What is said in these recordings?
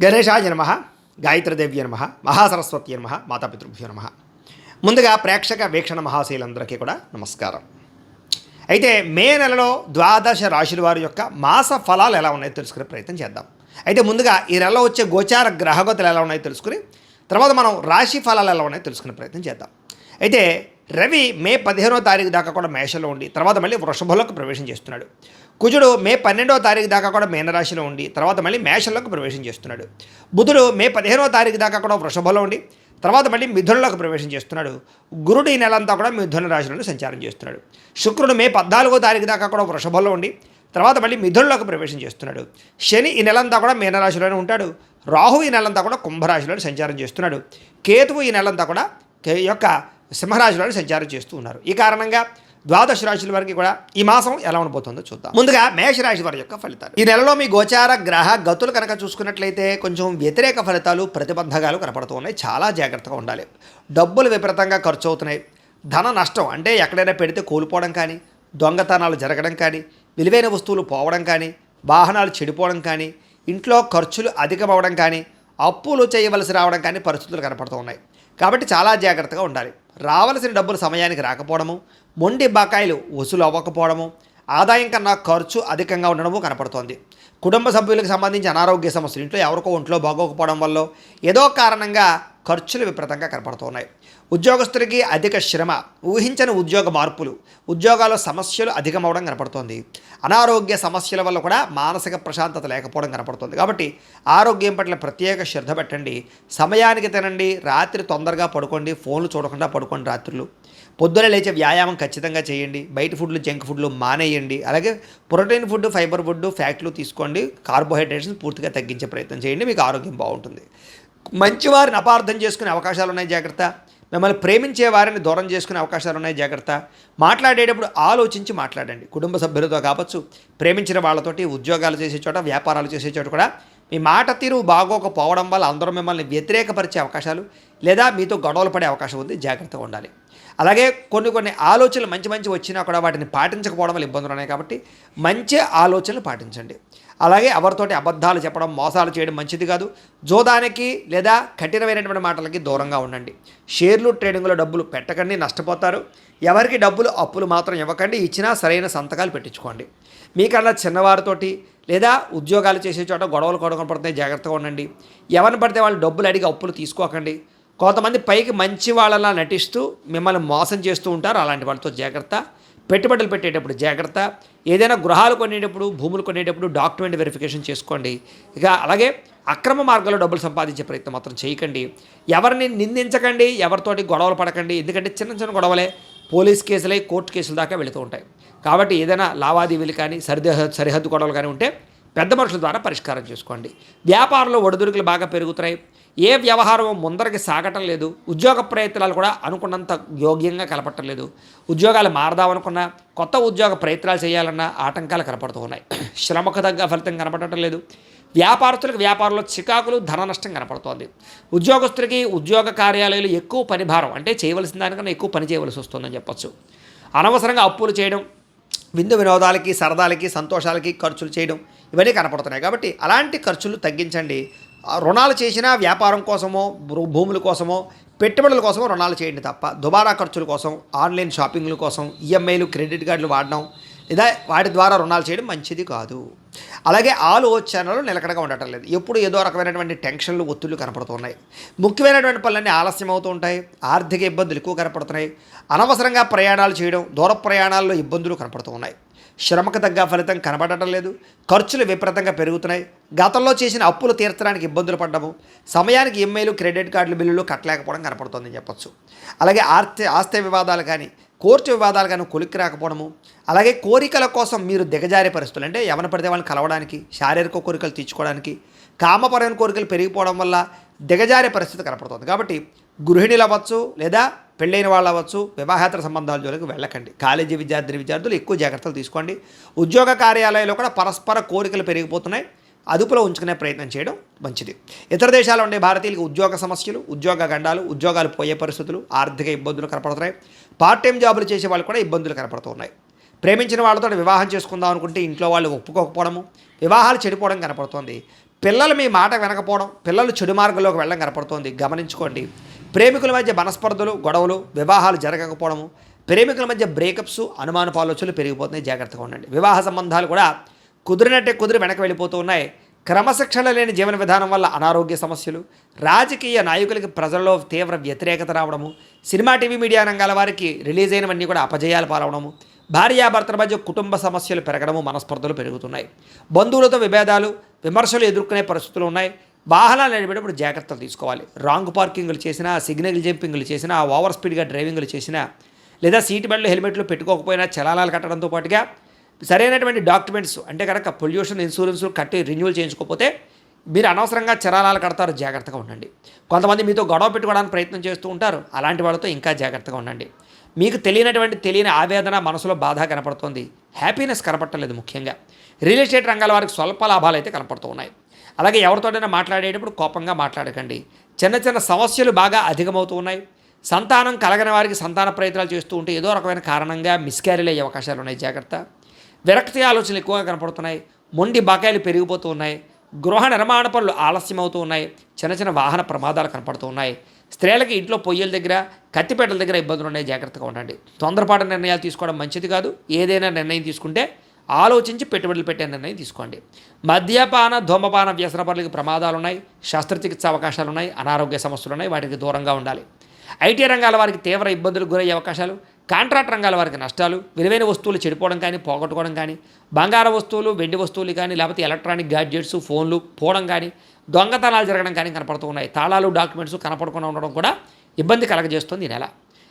గణేశాయ నమ, గాయత్రీదేవ్య నమ, మహాసరస్వతి నమ, మాతాపితృభ్యో నమ. ముందుగా ప్రేక్షక వీక్షణ మహాశీలందరికీ కూడా నమస్కారం. అయితే మే నెలలో ద్వాదశ రాశుల వారి యొక్క మాస ఫలాలు ఎలా ఉన్నాయో తెలుసుకునే ప్రయత్నం చేద్దాం. అయితే ముందుగా ఈ నెలలో వచ్చే గోచార గ్రహగతులు ఎలా ఉన్నాయో తెలుసుకుని తర్వాత మనం రాశి ఫలాలు ఎలా ఉన్నాయో తెలుసుకునే ప్రయత్నం చేద్దాం. అయితే రవి మే 15వ తారీఖు దాకా కూడా మేషంలో ఉండి తర్వాత మళ్ళీ వృషభంలోకి ప్రవేశం చేస్తున్నాడు. కుజుడు మే 12వ తారీఖు దాకా కూడా మీనరాశిలో ఉండి తర్వాత మళ్ళీ మేషంలోకి ప్రవేశం చేస్తున్నాడు. బుధుడు మే 15వ తారీఖు దాకా కూడా వృషభంలో ఉండి తర్వాత మళ్ళీ మిథునంలోకి ప్రవేశం చేస్తున్నాడు. గురుడు ఈ నెలంతా కూడా మిథున రాశిలోనే సంచారం చేస్తున్నాడు. శుక్రుడు మే 14వ తారీఖు దాకా కూడా వృషభంలో ఉండి తర్వాత మళ్ళీ మిథునంలోకి ప్రవేశం చేస్తున్నాడు. శని ఈ నెలంతా కూడా మీనరాశిలోనే ఉంటాడు. రాహు ఈ నెలంతా కూడా కుంభరాశిలోనే సంచారం చేస్తున్నాడు. కేతువు ఈ నెలంతా కూడా యొక్క సింహరాశిలో సంచారం చేస్తూ ఉన్నారు. ఈ కారణంగా ద్వాదశ రాశుల వారికి కూడా ఈ మాసం ఎలా ఉండబోతుందో చూద్దాం. ముందుగా మేషరాశి వారి యొక్క ఫలితాలు. ఈ నెలలో మీ గోచార గ్రహ గతులు కనుక చూసుకున్నట్లయితే కొంచెం వ్యతిరేక ఫలితాలు ప్రతిబంధకాలు కనపడుతూ ఉన్నాయి. చాలా జాగ్రత్తగా ఉండాలి. డబ్బులు విపరీతంగా ఖర్చు అవుతున్నాయి. ధన నష్టం అంటే ఎక్కడైనా పెడితే కోల్పోవడం కానీ, దొంగతనాలు జరగడం కానీ, విలువైన వస్తువులు పోవడం కానీ, వాహనాలు చెడిపోవడం కానీ, ఇంట్లో ఖర్చులు అధికమవడం కానీ, అప్పులు చేయవలసి రావడం కానీ పరిస్థితులు కనపడుతూ ఉన్నాయి. కాబట్టి చాలా జాగ్రత్తగా ఉండాలి. రావలసిన డబ్బులు సమయానికి రాకపోవడము, మొండి బకాయిలు వసూలు అవ్వకపోవడము, ఆదాయం కన్నా ఖర్చు అధికంగా ఉండడము కనపడుతోంది. కుటుంబ సభ్యులకు సంబంధించి అనారోగ్య సమస్యలు, ఇంట్లో ఎవరికో ఒంట్లో బాగోకపోవడం వల్ల ఏదో కారణంగా ఖర్చులు విపరీతంగా కనపడుతున్నాయి. ఉద్యోగస్తులకి అధిక శ్రమ, ఊహించని ఉద్యోగ మార్పులు, ఉద్యోగాల్లో సమస్యలు అధికమవడం కనపడుతోంది. అనారోగ్య సమస్యల వల్ల కూడా మానసిక ప్రశాంతత లేకపోవడం కనపడుతుంది. కాబట్టి ఆరోగ్యం పట్ల ప్రత్యేక శ్రద్ధ పెట్టండి. సమయానికి తినండి. రాత్రి తొందరగా పడుకోండి. ఫోన్లు చూడకుండా పడుకోండి. రాత్రులు పొద్దున లేచే వ్యాయామం ఖచ్చితంగా చేయండి. బయట ఫుడ్లు, జంక్ ఫుడ్లు మానేయండి. అలాగే ప్రోటీన్ ఫుడ్, ఫైబర్ ఫుడ్, ఫ్యాట్లు తీసుకోండి. కార్బోహైడ్రేట్స్ని పూర్తిగా తగ్గించే ప్రయత్నం చేయండి. మీకు ఆరోగ్యం బాగుంటుంది. మంచివారిని అపార్థం చేసుకునే అవకాశాలు ఉన్నాయి, జాగ్రత్త. మిమ్మల్ని ప్రేమించే వారిని దూరం చేసుకునే అవకాశాలు ఉన్నాయి, జాగ్రత్త. మాట్లాడేటప్పుడు ఆలోచించి మాట్లాడండి. కుటుంబ సభ్యులతో కావచ్చు, ప్రేమించిన వాళ్ళతోటి, ఉద్యోగాలు చేసే చోట, వ్యాపారాలు చేసే చోట కూడా మీ మాట తీరు బాగోకపోవడం వల్ల అందరూ మిమ్మల్ని వ్యతిరేకపరిచే అవకాశాలు లేదా మీతో గొడవలు పడే అవకాశం ఉంది, జాగ్రత్తగా ఉండాలి. అలాగే కొన్ని ఆలోచనలు మంచి వచ్చినా కూడా వాటిని పాటించకపోవడం వల్ల ఇబ్బందులు ఉన్నాయి. కాబట్టి మంచి ఆలోచనలు పాటించండి. అలాగే ఎవరితోటి అబద్ధాలు చెప్పడం, మోసాలు చేయడం మంచిది కాదు. జోదానికి లేదా కఠినమైనటువంటి మాటలకి దూరంగా ఉండండి. షేర్లు, ట్రేడింగ్లో డబ్బులు పెట్టకండి, నష్టపోతారు. ఎవరికి డబ్బులు అప్పులు మాత్రం ఇవ్వకండి. ఇచ్చినా సరైన సంతకాలు పెట్టించుకోండి. మీకన్నా చిన్నవారితోటి లేదా ఉద్యోగాలు చేసే చోట గొడవలు కనపడుతున్నాయి, జాగ్రత్తగా ఉండండి. ఎవరిని పడితే వాళ్ళు డబ్బులు అడిగి అప్పులు తీసుకోకండి. కొంతమంది పైకి మంచి వాళ్ళలా నటిస్తూ మిమ్మల్ని మోసం చేస్తూ ఉంటారు. అలాంటి వాళ్ళతో జాగ్రత్త. పెట్టుబడులు పెట్టేటప్పుడు జాగ్రత్త. ఏదైనా గృహాలు కొనేటప్పుడు, భూములు కొనేటప్పుడు డాక్యుమెంట్ వెరిఫికేషన్ చేసుకోండి. ఇక అలాగే అక్రమ మార్గంలో డబ్బులు సంపాదించే ప్రయత్నం మాత్రం చేయకండి. ఎవరిని నిందించకండి, ఎవరితోటి గొడవలు పడకండి. ఎందుకంటే చిన్న గొడవలే పోలీస్ కేసులై కోర్టు కేసుల దాకా వెళుతూ ఉంటాయి. కాబట్టి ఏదైనా లావాదేవీలు కానీ, సరిహద్దు గొడవలు కానీ ఉంటే పెద్ద మనుషుల ద్వారా పరిష్కారం చేసుకోండి. వ్యాపారంలో ఒడిదుడుకులు బాగా పెరుగుతున్నాయి. ఏ వ్యవహారం ముందరికి సాగటం లేదు. ఉద్యోగ ప్రయత్నాలు కూడా అనుకున్నంత యోగ్యంగా కనపడటం లేదు. ఉద్యోగాలు మారదామనుకున్నా, కొత్త ఉద్యోగ ప్రయత్నాలు చేయాలన్నా ఆటంకాలు కనపడుతూ ఉన్నాయి. శ్రమకు తగ్గ ఫలితం కనపడటం లేదు. వ్యాపారస్తులకు వ్యాపారంలో చికాకులు, ధన నష్టం కనపడుతోంది. ఉద్యోగస్తులకి ఉద్యోగ కార్యాలయాలు ఎక్కువ పని భారం, అంటే చేయవలసిన దానికన్నా ఎక్కువ పని చేయవలసి వస్తుందని చెప్పచ్చు. అనవసరంగా అప్పులు చేయడం, విందు వినోదాలకి, సరదాలకి, సంతోషాలకి ఖర్చులు చేయడం ఇవన్నీ కనపడుతున్నాయి. కాబట్టి అలాంటి ఖర్చులు తగ్గించండి. రుణాలు చేసినా వ్యాపారం కోసమో, భూముల కోసమో, పెట్టుబడుల కోసమో రుణాలు చేయండి తప్ప దుబారా ఖర్చుల కోసం, ఆన్లైన్ షాపింగ్ల కోసం, ఈఎంఐలు, క్రెడిట్ కార్డులు వాడడం లేదా వాటి ద్వారా రుణాలు చేయడం మంచిది కాదు. అలాగే ఆలోచనలు నిలకడగా ఉండటం లేదు. ఎప్పుడు ఏదో రకమైనటువంటి టెన్షన్లు, ఒత్తిళ్లు కనపడుతున్నాయి. ముఖ్యమైనటువంటి పనులన్నీ ఆలస్యం అవుతూ ఉంటాయి. ఆర్థిక ఇబ్బందులు ఎక్కువ కనపడుతున్నాయి. అనవసరంగా ప్రయాణాలు చేయడం, దూర ప్రయాణాల్లో ఇబ్బందులు కనపడుతూ ఉన్నాయి. శ్రమకు తగ్గ ఫలితం కనపడటం లేదు. ఖర్చులు విపరీతంగా పెరుగుతున్నాయి. గతంలో చేసిన అప్పులు తీర్చడానికి ఇబ్బందులు పడ్డము, సమయానికి ఈఎంఐలు, క్రెడిట్ కార్డులు, బిల్లులు కట్టలేకపోవడం కనపడుతుందని చెప్పచ్చు. అలాగే ఆస్తి వివాదాలు కానీ, కోర్టు వివాదాలు కానీ కొలిక్కి రాకపోవడము, అలాగే కోరికల కోసం మీరు దిగజారే పరిస్థితులు, అంటే ఎవరిని పడితే వాళ్ళని కలవడానికి, శారీరక కోరికలు తీర్చుకోవడానికి, కామపరమైన కోరికలు పెరిగిపోవడం వల్ల దిగజారే పరిస్థితి కనపడుతుంది. కాబట్టి గృహిణులు అవ్వచ్చు లేదా పెళ్ళైన వాళ్ళు అవ్వచ్చు, వివాహేతర సంబంధాల జోలికి వెళ్ళకండి. కాలేజీ విద్యార్థులు ఎక్కువ జాగ్రత్తలు తీసుకోండి. ఉద్యోగ కార్యాలయాల్లో కూడా పరస్పర కోరికలు పెరిగిపోతున్నాయి. అదుపులో ఉంచుకునే ప్రయత్నం చేయడం మంచిది. ఇతర దేశాల్లో ఉండే భారతీయులకు ఉద్యోగ సమస్యలు, ఉద్యోగ గండాలు, ఉద్యోగాలు పోయే పరిస్థితులు, ఆర్థిక ఇబ్బందులు కనపడుతున్నాయి. పార్ట్ టైం జాబులు చేసే వాళ్ళు కూడా ఇబ్బందులు కనపడుతున్నాయి. ప్రేమించిన వాళ్ళతో వివాహం చేసుకుందాం అనుకుంటే ఇంట్లో వాళ్ళు ఒప్పుకోకపోవడము, వివాహాలు చెడిపోవడం కనపడుతోంది. పిల్లలు మీ మాట వినకపోవడం, పిల్లలు చెడు మార్గంలోకి వెళ్ళడం కనపడుతోంది, గమనించుకోండి. ప్రేమికుల మధ్య మనస్పర్ధలు, గొడవలు, వివాహాలు జరగకపోవడము, ప్రేమికుల మధ్య బ్రేకప్స్, అనుమానపు ఆలోచనలు పెరిగిపోతున్నాయి, జాగ్రత్తగా ఉండండి. వివాహ సంబంధాలు కూడా కుదిరినట్టే కుదిరి వెనక్కి వెళ్ళిపోతూ ఉన్నాయి. క్రమశిక్షణ లేని జీవన విధానం వల్ల అనారోగ్య సమస్యలు, రాజకీయ నాయకులకి ప్రజల్లో తీవ్ర వ్యతిరేకత రావడము, సినిమా టీవీ మీడియా రంగాల వారికి రిలీజ్ అయినవన్నీ కూడా అపజయాలు పాలవడము, భార్యాభర్తల మధ్య కుటుంబ సమస్యలు పెరగడము, మనస్పర్ధలు పెరుగుతున్నాయి. బంధువులతో విభేదాలు, విమర్శలు ఎదుర్కొనే పరిస్థితులు ఉన్నాయి. వాహనాలు నడిపేటప్పుడు జాగ్రత్తలు తీసుకోవాలి. రాంగ్ పార్కింగ్లు చేసినా, సిగ్నల్ జంపింగ్లు చేసినా, ఓవర్ స్పీడ్గా డ్రైవింగ్లు చేసినా, లేదా సీట్ బెల్ట్లు హెల్మెట్లు పెట్టుకోకపోయినా చలానాలు కట్టడంతో పాటుగా సరైనటువంటి డాక్యుమెంట్స్ అంటే కనుక పొల్యూషన్ ఇన్సూరెన్స్ కట్టి రెన్యూవల్ చేయించుకోకపోతే మీరు అనవసరంగా చలానాలు కడతారు, జాగ్రత్తగా ఉండండి. కొంతమంది మీతో గొడవ పెట్టుకోవడానికి ప్రయత్నం చేస్తూ ఉంటారు, అలాంటి వాళ్ళతో ఇంకా జాగ్రత్తగా ఉండండి. మీకు తెలియని ఆవేదన, మనసులో బాధ కనపడుతుంది, హ్యాపీనెస్ కనపడలేదు. ముఖ్యంగా రియల్ ఎస్టేట్ రంగాల వారికి స్వల్ప లాభాలు అయితే కనపడుతూ ఉన్నాయి. అలాగే ఎవరితోనైనా మాట్లాడేటప్పుడు కోపంగా మాట్లాడకండి. చిన్న చిన్న సమస్యలు బాగా అధికమవుతూ ఉన్నాయి. సంతానం కలగని వారికి సంతాన ప్రయత్నాలు చేస్తూ ఉంటే ఏదో రకమైన కారణంగా మిస్క్యారీలు అయ్యే అవకాశాలు ఉన్నాయి, జాగ్రత్త. విరక్తి ఆలోచనలు ఎక్కువగా కనపడుతున్నాయి. మొండి బకాయిలు పెరిగిపోతూ ఉన్నాయి. గృహ నిర్మాణ పనులు ఆలస్యం అవుతూ ఉన్నాయి. చిన్న చిన్న వాహన ప్రమాదాలు కనపడుతూ ఉన్నాయి. స్త్రీలకి ఇంట్లో పొయ్యిల దగ్గర, కత్తిపేటల దగ్గర ఇబ్బందులు ఉన్నాయి, జాగ్రత్తగా ఉండండి. తొందరపాటు నిర్ణయాలు తీసుకోవడం మంచిది కాదు. ఏదైనా నిర్ణయం తీసుకుంటే ఆలోచించి పెట్టుబడులు పెట్టే నిర్ణయం తీసుకోండి. మద్యపాన, ధూమపాన వ్యసనపరులకి ప్రమాదాలు ఉన్నాయి. శస్త్రచికిత్స అవకాశాలు ఉన్నాయి. అనారోగ్య సమస్యలు ఉన్నాయి, వాటికి దూరంగా ఉండాలి. ఐటీ రంగాల వారికి తీవ్ర ఇబ్బందులు గురయ్యే అవకాశాలు, కాంట్రాక్ట్ రంగాల వారికి నష్టాలు, విలువైన వస్తువులు చెడిపోవడం కానీ, పోగొట్టుకోవడం కానీ, బంగారు వస్తువులు, వెండి వస్తువులు కానీ, లేకపోతే ఎలక్ట్రానిక్ గ్యాడ్జెట్స్, ఫోన్లు పోవడం కానీ, దొంగతనాలు జరగడం కానీ కనపడుతూ ఉన్నాయి. తాళాలు, డాక్యుమెంట్స్ కనపడకుండా ఉండడం కూడా ఇబ్బంది కలగజేస్తుంది ఈ నెల.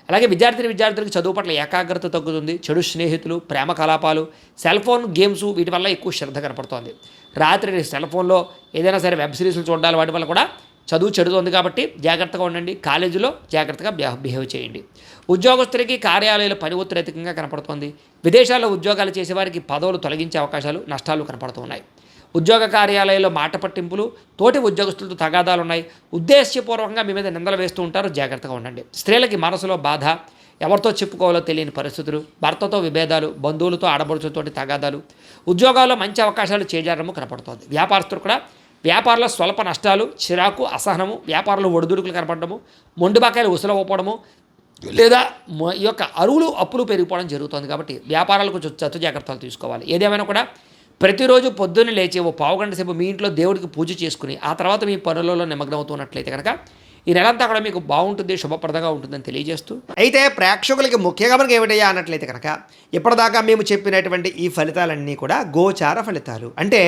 అలాగే విద్యార్థులకు చదువు పట్ల ఏకాగ్రత తగ్గుతుంది. చెడు స్నేహితులు, ప్రేమ కలాపాలు, సెల్ ఫోన్ గేమ్స్, వీటి వల్ల ఎక్కువ శ్రద్ధ కనపడుతోంది. రాత్రి సెల్ ఫోన్లో ఏదైనా సరే వెబ్ సిరీస్లు చూడాలి, వాటి వల్ల కూడా చదువు చెడుతోంది. కాబట్టి జాగ్రత్తగా ఉండండి. కాలేజీలో జాగ్రత్తగా బిహేవ్ చేయండి. ఉద్యోగస్తులకి కార్యాలయాలు పని ఒత్తిడి అధికంగా కనపడుతోంది. విదేశాల్లో ఉద్యోగాలు చేసేవారికి పదవులు తొలగించే అవకాశాలు, నష్టాలు కనపడుతున్నాయి. ఉద్యోగ కార్యాలయాల్లో మాట పట్టింపులు, తోటి ఉద్యోగస్తులతో తగాదాలు ఉన్నాయి. ఉద్దేశ్యపూర్వకంగా మీ మీద నిందలు వేస్తూ ఉంటారు, జాగ్రత్తగా ఉండండి. స్త్రీలకి మనసులో బాధ, ఎవరితో చెప్పుకోవాలో తెలియని పరిస్థితులు, భర్తతో విభేదాలు, బంధువులతో ఆడబడుచులతోటి తగాదాలు, ఉద్యోగాల్లో మంచి అవకాశాలు చేజారము కనపడుతోంది. వ్యాపారస్తులు కూడా వ్యాపారంలో స్వల్ప నష్టాలు, చిరాకు, అసహనము, వ్యాపారంలో ఒడిదుడుకులు కనపడము, మొండి బకాయిలు ఉసలవపోవడము, లేదా ఈ యొక్క అరువులు అప్పులు పెరిగిపోవడం జరుగుతుంది. కాబట్టి వ్యాపారాలు కొంచెం చత్తు జాగ్రత్తలు తీసుకోవాలి. ఏదేమైనా కూడా ప్రతిరోజు పొద్దున్నే లేచి ఓ పావుగంట సేపు మీ ఇంట్లో దేవుడికి పూజ చేసుకుని ఆ తర్వాత మీ పనులలో నిమగ్నమవుతున్నట్లయితే కనుక ఈ నెలంతా కూడా మీకు బాగుంటుంది, శుభప్రదంగా ఉంటుందని తెలియజేస్తూ, అయితే ప్రేక్షకులకి ముఖ్యంగా మనకి ఏమిటయ్యా అన్నట్లయితే కనుక ఇప్పటిదాకా మేము చెప్పినటువంటి ఈ ఫలితాలన్నీ కూడా గోచార ఫలితాలు. అంటే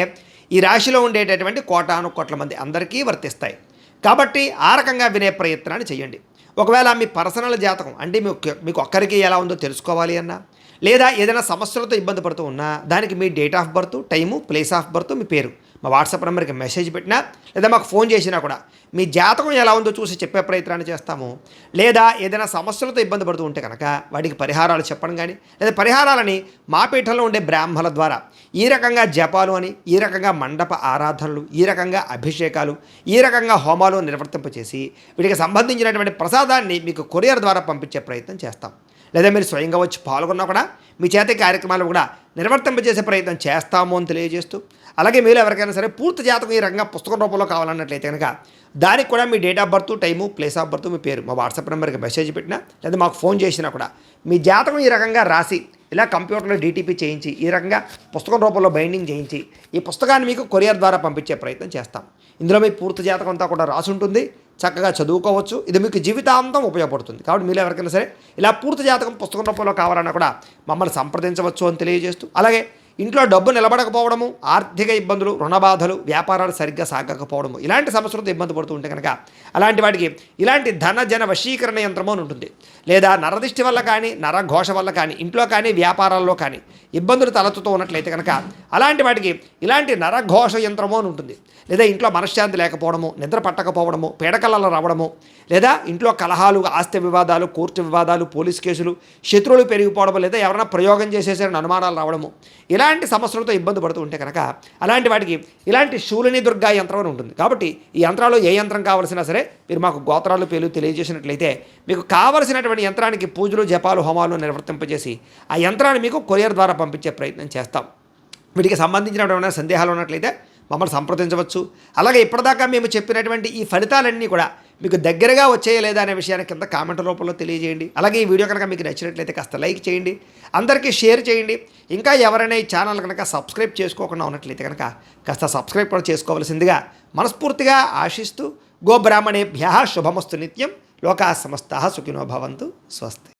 ఈ రాశిలో ఉండేటటువంటి కోటాను కోట్ల మంది అందరికీ వర్తిస్తాయి. కాబట్టి ఆ రకంగా వినే ప్రయత్నాన్ని చేయండి. ఒకవేళ మీ పర్సనల్ జాతకం అంటే మీకు ఒక్కరికి ఎలా ఉందో తెలుసుకోవాలి అన్నా, లేదా ఏదైనా సమస్యలతో ఇబ్బంది పడుతూ ఉన్నా దానికి మీ date of birth, time, place of birth, మీ పేరు మా వాట్సాప్ నెంబర్కి మెసేజ్ పెట్టినా లేదా మాకు ఫోన్ చేసినా కూడా మీ జాతకం ఎలా ఉందో చూసి చెప్పే ప్రయత్నాన్ని చేస్తాము. లేదా ఏదైనా సమస్యలతో ఇబ్బంది పడుతూ ఉంటే కనుక వాటికి పరిహారాలు చెప్పడం కానీ, లేదా పరిహారాలని మా పీఠంలో ఉండే బ్రాహ్మణుల ద్వారా ఈ రకంగా జపాలు అని, ఈ రకంగా మండప ఆరాధనలు, ఈ రకంగా అభిషేకాలు, ఈ రకంగా హోమాలు నిర్వర్తింపచేసి వీటికి సంబంధించినటువంటి ప్రసాదాన్ని మీకు కొరియర్ ద్వారా పంపించే ప్రయత్నం చేస్తాం. లేదా మీరు స్వయంగా వచ్చి పాల్గొన్నా కూడా మీ చేత కార్యక్రమాలు కూడా నిర్వర్తింపజేసే ప్రయత్నం చేస్తాము అని తెలియజేస్తూ, అలాగే మీరు ఎవరికైనా సరే పూర్తి జాతకం ఈ రకంగా పుస్తకం రూపంలో కావాలన్నట్లయితే కనుక దానికి కూడా మీ date of birth, time, place of birth, మీ పేరు మా వాట్సాప్ నెంబర్కి మెసేజ్ పెట్టినా లేదా మాకు ఫోన్ చేసినా కూడా మీ జాతకం ఈ రకంగా రాసి ఇలా కంప్యూటర్లో డీటీపీ చేయించి ఈ రకంగా పుస్తకం రూపంలో బైండింగ్ చేయించి ఈ పుస్తకాన్ని మీకు కొరియర్ ద్వారా పంపించే ప్రయత్నం చేస్తాం. ఇందులో మీ పూర్తి జాతకం అంతా కూడా రాసి ఉంటుంది, చక్కగా చదువుకోవచ్చు. ఇది మీకు జీవితాంతం ఉపయోగపడుతుంది. కాబట్టి మీరు ఎవరికైనా సరే ఇలా పూర్తి జాతకం పుస్తకం రూపంలో కావాలన్నా కూడా మమ్మల్ని సంప్రదించవచ్చు అని తెలియజేస్తూ, అలాగే ఇంట్లో డబ్బు నిలబడకపోవడము, ఆర్థిక ఇబ్బందులు, రుణబాధలు, వ్యాపారాలు సరిగ్గా సాగకపోవడము, ఇలాంటి సమస్యలతో ఇబ్బంది పడుతూ ఉంటే కనుక అలాంటి వాటికి ఇలాంటి ధన జన వశీకరణ యంత్రము అని ఉంటుంది. లేదా నరదిష్టి వల్ల కానీ, నరఘోష వల్ల కానీ, ఇంట్లో కానీ వ్యాపారాల్లో కానీ ఇబ్బందులు తలెత్తుతూ ఉన్నట్లయితే కనుక అలాంటి వాటికి ఇలాంటి నరఘోష యంత్రము అని ఉంటుంది. లేదా ఇంట్లో మనశ్శాంతి లేకపోవడము, నిద్ర పట్టకపోవడము, పీడకలలో రావడము, లేదా ఇంట్లో కలహాలు, ఆస్తి వివాదాలు, కోర్టు వివాదాలు, పోలీస్ కేసులు, శత్రువులు పెరిగిపోవడము, లేదా ఎవరైనా ప్రయోగం చేసేసే అనుమానాలు రావడము, ఇలాంటి సమస్యలతో ఇబ్బంది పడుతూ ఉంటే కనుక అలాంటి వాటికి ఇలాంటి శూలిని దుర్గా యంత్రం అని ఉంటుంది. కాబట్టి ఈ యంత్రాలు ఏ యంత్రం కావాల్సినా సరే మీరు మాకు గోత్రాలు పేర్లు తెలియజేసినట్లయితే మీకు కావలసినటువంటి యంత్రానికి పూజలు, జపాలు, హోమాలు నిర్వర్తింపజేసి ఆ యంత్రాన్ని మీకు కొరియర్ ద్వారా పంపించే ప్రయత్నం చేస్తాం. వీటికి సంబంధించినటువంటి సందేహాలు ఉన్నట్లయితే మమ్మల్ని సంప్రదించవచ్చు. అలాగే ఇప్పటిదాకా మేము చెప్పినటువంటి ఈ ఫలితాలన్నీ కూడా మీకు దగ్గరగా వచ్చాయా లేదా అనే విషయాన్ని కింద కామెంట్ రూపంలో తెలియజేయండి. అలాగే ఈ వీడియో కనుక మీకు నచ్చినట్లయితే కాస్త లైక్ చేయండి, అందరికీ షేర్ చేయండి. ఇంకా ఎవరైనా ఈ ఛానల్ కనుక సబ్స్క్రైబ్ చేసుకోకుండా ఉన్నట్లయితే కనుక కాస్త సబ్స్క్రైబ్ కూడా చేసుకోవాల్సిందిగా మనస్ఫూర్తిగా ఆశిస్తూ గోబ్రాహ్మణేభ్యः శుభమస్తు నిత్యం. లోకాः సమస్తాः సుఖినో భవంతు. స్వస్తి.